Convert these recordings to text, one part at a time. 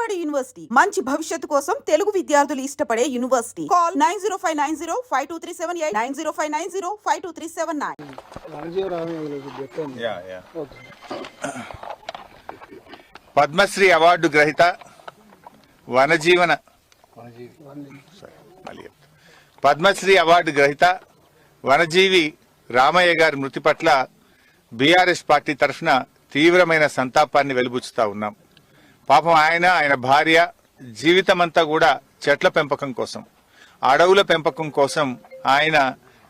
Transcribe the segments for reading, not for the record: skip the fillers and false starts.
బాలబడి యూనివర్సిటీ మంచి భవిష్యత్తు కోసం తెలుగు విద్యార్థులు ఇష్టపడే యూనివర్సిటీ. కాల్ 9059052378 9059052379. పద్మశ్రీ అవార్డు గ్రహీత వనజీవన పద్మశ్రీ అవార్డు గ్రహీత వనజీవి రామయ్య గారి మృతి పట్ల బీఆర్ఎస్ పార్టీ తరఫున తీవ్రమైన సంతాపాన్ని వెలుబుచ్చుతా ఉన్నాం. పాపం ఆయన భార్య జీవితమంతా కూడా చెట్ల పెంపకం కోసం, అడవుల పెంపకం కోసం ఆయన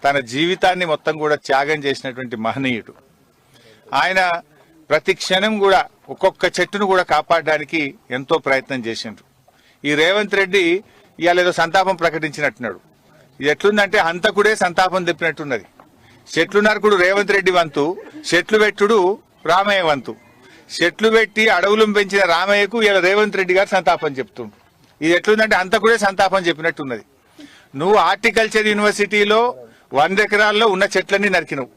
తన జీవితాన్ని మొత్తం కూడా త్యాగం చేసినటువంటి మహనీయుడు. ఆయన ప్రతి క్షణం కూడా ఒక్కొక్క చెట్టును కూడా కాపాడడానికి ఎంతో ప్రయత్నం చేసిండ్రు. ఈ రేవంత్ రెడ్డి ఇవాళ ఏదో సంతాపం ప్రకటించినట్టున్నాడు. ఇది ఎట్లుందంటే హంతకుడే సంతాపం తెప్పినట్టున్నది. చెట్లు నరకుడు రేవంత్ రెడ్డి వంతు, చెట్లు పెట్టుడు రామయ్య వంతు. చెట్లు పెట్టి అడవులను పెంచిన రామయ్యకు ఇలా రేవంత్ రెడ్డి గారు సంతాపం చెప్తుండ్రు. ఇది ఎట్లుందంటే హంతకుడే సంతాపం చెప్పినట్టున్నది. నువ్వు హార్టికల్చర్ యూనివర్సిటీలో 100 ఎకరాల్లో ఉన్న చెట్లన్నీ నరికినవు.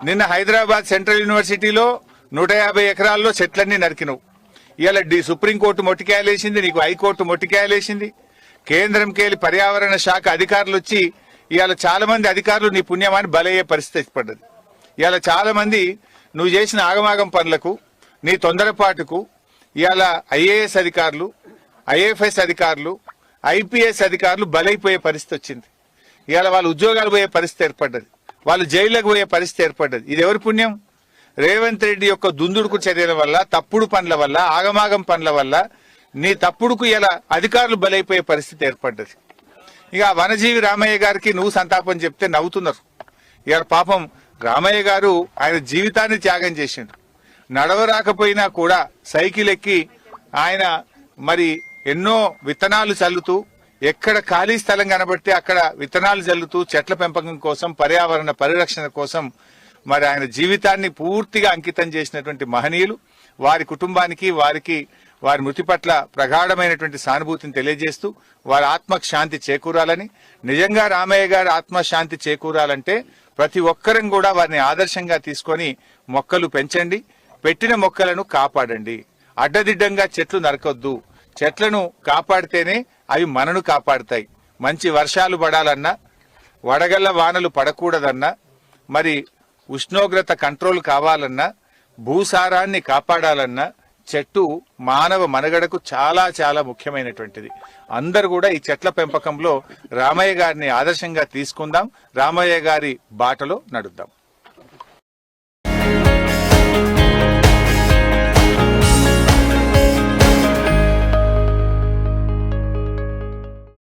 నిన్న హైదరాబాద్ సెంట్రల్ యూనివర్సిటీలో 150 ఎకరాల్లో చెట్లన్నీ నరికినవు. ఇవాళ సుప్రీంకోర్టు మొట్టికాయలేసింది, నీకు హైకోర్టు మొట్టికాయలేసింది. కేంద్రంకెళ్ళి పర్యావరణ శాఖ అధికారులు వచ్చి ఇవాళ చాలా మంది అధికారులు నీ పుణ్యమాన్ని బలయ్యే పరిస్థితి పడ్డది. ఇవాళ చాలా మంది నువ్వు చేసిన ఆగమాగం పనులకు, నీ తొందరపాటుకు ఇవాళ ఐఏఎస్ అధికారులు, ఐఎఫ్ఎస్ అధికారులు, ఐపీఎస్ అధికారులు బలైపోయే పరిస్థితి వచ్చింది. ఇవాళ వాళ్ళు ఉద్యోగాలు పోయే పరిస్థితి ఏర్పడ్డది, వాళ్ళు జైళ్లకు పోయే పరిస్థితి ఏర్పడ్డది. ఇది ఎవరి పుణ్యం? రేవంత్ రెడ్డి యొక్క దుందుడుకు చర్యల వల్ల, తప్పుడు పనుల వల్ల, ఆగమాగం పనుల వల్ల నీ తప్పుడుకు ఇలా అధికారులు బలైపోయే పరిస్థితి ఏర్పడ్డది. ఇక వనజీవి రామయ్య గారికి నువ్వు సంతాపం చెప్తే నవ్వుతున్నారు. ఇవాళ పాపం రామయ్య గారు ఆయన జీవితాన్ని త్యాగం చేసిండు. నడవరాకపోయినా కూడా సైకిల్ ఎక్కి ఆయన మరి ఎన్నో విత్తనాలు చల్లుతూ, ఎక్కడ ఖాళీ స్థలం కనబడితే అక్కడ విత్తనాలు చల్లుతూ చెట్ల పెంపకం కోసం, పర్యావరణ పరిరక్షణ కోసం మరి ఆయన జీవితాన్ని పూర్తిగా అంకితం చేసినటువంటి మహనీయులు. వారి కుటుంబానికి, వారి మృతి పట్ల ప్రగాఢమైనటువంటి సానుభూతిని తెలియజేస్తూ వారి ఆత్మకు శాంతి చేకూరాలని, నిజంగా రామయ్య గారి ఆత్మశాంతి చేకూరాలంటే ప్రతి ఒక్కరం కూడా వారిని ఆదర్శంగా తీసుకొని మొక్కలు పెంచండి, పెట్టిన మొక్కలను కాపాడండి. అడ్డదిడ్డంగా చెట్లు నరకొద్దు. చెట్లను కాపాడితేనే అవి మనను కాపాడుతాయి. మంచి వర్షాలు పడాలన్నా, వడగళ్ల వానలు పడకూడదన్నా, మరి ఉష్ణోగ్రత కంట్రోల్ కావాలన్నా, భూసారాన్ని కాపాడాలన్నా చెట్టు మానవ మనుగడకు చాలా చాలా ముఖ్యమైనటువంటిది. అందరూ కూడా ఈ చెట్ల పెంపకంలో రామయ్య గారిని ఆదర్శంగా తీసుకుందాం, రామయ్య గారి బాటలో నడుద్దాం.